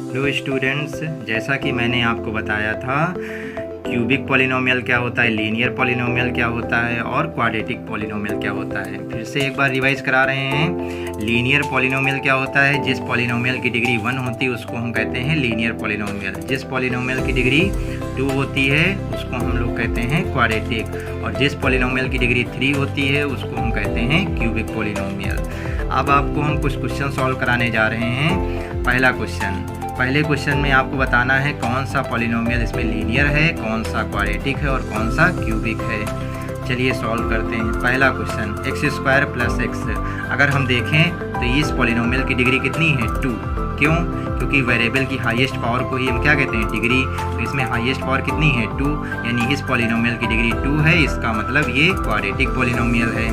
Hello students, जैसा कि मैंने आपको बताया था क्यूबिक पॉलिनोमियल क्या होता है, लीनियर पॉलिनोमियल क्या होता है और क्वाड्रेटिक पॉलिनोमियल क्या होता है। फिर से एक बार रिवाइज करा रहे हैं। लीनियर पॉलिनोमियल क्या होता है? जिस पॉलिनोमियल की डिग्री 1 होती है उसको हम कहते हैं लीनियर पॉलिनोमियल। जिस पॉलिनोमियल की डिग्री 2 होती है उसको हम लोग कहते हैं क्वाड्रेटिक, और जिस पॉलिनोमियल की डिग्री 3 होती है उसको हम कहते हैं क्यूबिक पॉलिनोमियल। अब आपको हम कुछ क्वेश्चन सॉल्व कराने जा रहे हैं। पहले क्वेश्चन में आपको बताना है कौन सा पॉलिनोमियल इसमें लीनियर है, कौन सा क्वाड्रेटिक है और कौन सा क्यूबिक है। चलिए सॉल्व करते हैं। पहला क्वेश्चन x² + x। अगर हम देखें तो इस पॉलिनोमियल की डिग्री कितनी है? 2। क्यों? क्योंकि वेरिएबल की हाईएस्ट पावर को ही हम क्या कहते हैं? डिग्री। तो इसमें हाईएस्ट पावर कितनी है? 2, यानी इस पॉलिनोमियल की डिग्री 2 है। इसका मतलब ये क्वाड्रेटिक पॉलिनोमियल है।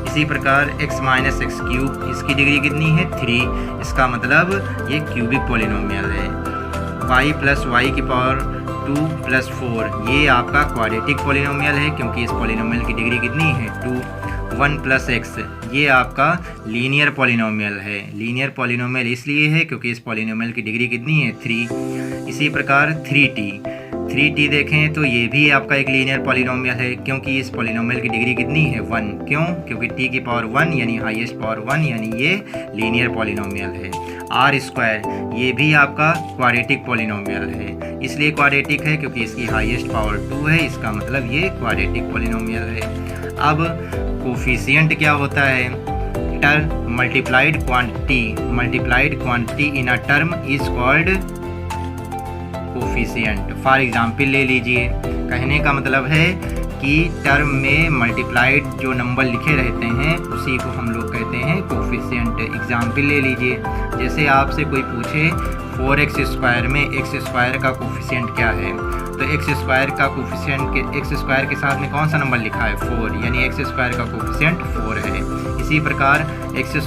इसी प्रकार x - x³, इसकी डिग्री कितनी है? 3। इसका मतलब ये क्यूबिक पॉलिनोमियल है। y + y² 2 + 4, ये आपका क्वाड्रेटिक पॉलिनोमियल है क्योंकि इस पॉलिनोमियल की डिग्री कितनी है? 2। 1 + x, ये आपका लीनियर पॉलिनोमियल है। लीनियर पॉलिनोमियल इसलिए है क्योंकि इस पॉलिनोमियल की डिग्री कितनी है? 3। इसी प्रकार 3t देखें तो ये भी आपका एक लीनियर पॉलिनोमियल है क्योंकि इस पॉलिनोमियल की डिग्री कितनी है? 1। क्यों? क्योंकि t की पावर 1 यानी हाईएस्ट पावर 1, यानी ये लीनियर पॉलिनोमियल है। r², ये भी आपका क्वाड्रेटिक पॉलिनोमियल है। इसलिए क्वाड्रेटिक है क्योंकि इसकी हाईएस्ट पावर 2 है। इसका मतलब ये क्वाड्रेटिक पॉलिनोमियल है। अब कोफिशिएंट क्या होता है? Term multiplied quantity in a term is called coefficient. For example ले लीजिए, कहने का मतलब है कि टर्म में मल्टीप्लाइड जो नंबर लिखे रहते हैं उसी को हम लोग कहते हैं कोफिशिएंट। एग्जाम्पल ले लीजिए, जैसे आपसे कोई पूछे 4x² में x² का कोफिशिएंट क्या है, तो x² का कोफिशिएंट x² के साथ में कौन सा नंबर लिखा है? 4, यानी x² का कोफिशिएंट 4 है। इसी प्रकार x² +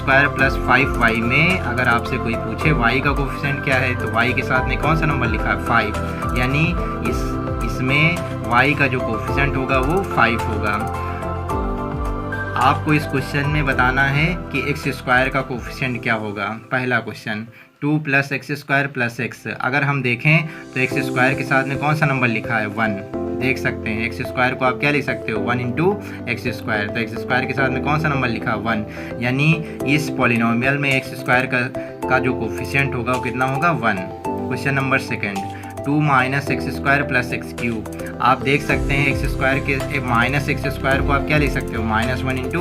5y में अगर आपसे कोई पूछे y का कोफिशिएंट क्या है, तो y के साथ में कौन सा नंबर लिखा है? 5, यानी इसमें y का जो कोफिशिएंट होगा वो 5 होगा। आपको इस क्वेश्चन में बताना है कि x² का कोफिशिएंट क्या होगा। पहला क्वेश्चन 2 + x² + x। अगर हम देखें तो x² के साथ में कौन सा नंबर लिखा है? 1। देख सकते हैं x² को आप क्या लिख सकते हो? 1 × x²। तो x² के साथ में कौन सा नंबर लिखा? 1, यानी इस पॉलिनोमियल में x² का जो कोफिशिएंट होगा वो कितना होगा? 1। Question number 2, 2 - x² + x³। आप देख सकते हैं x² को आप क्या लिख सकते हो? -1 × x²। तो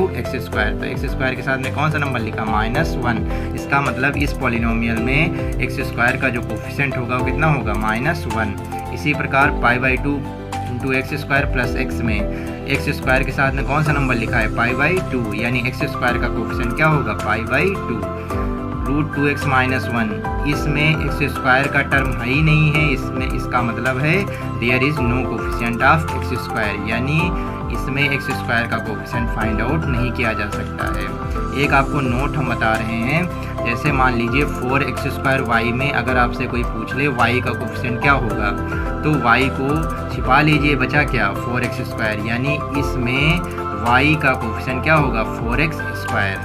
x² के साथ में कौन सा नंबर लिखा? -1। इसका मतलब इस पॉलिनोमियल में x² का जो कोफिशिएंट होगा वो कितना होगा? -1। इसी प्रकार π/2 × x² + x में x² के साथ में कौन सा नंबर लिखा है? π/2, यानी x² का कोफिशिएंट क्या होगा? π/2। √2x - 1, इसमें x² का टर्म है ही नहीं है। इसका मतलब है there is no coefficient of x², यानी इसमें x² का कोफिशिएंट फाइंड आउट नहीं किया जा सकता है। एक आपको नोट हम बता रहे हैं, जैसे मान लीजिए 4x² में अगर आपसे कोई पूछ ले y का कोफिशिएंट क्या होगा, तो y को छिपा लीजिए, बचा क्या? 4x², यानी इसमें y का कोफिशिएंट क्या होगा? 4x²।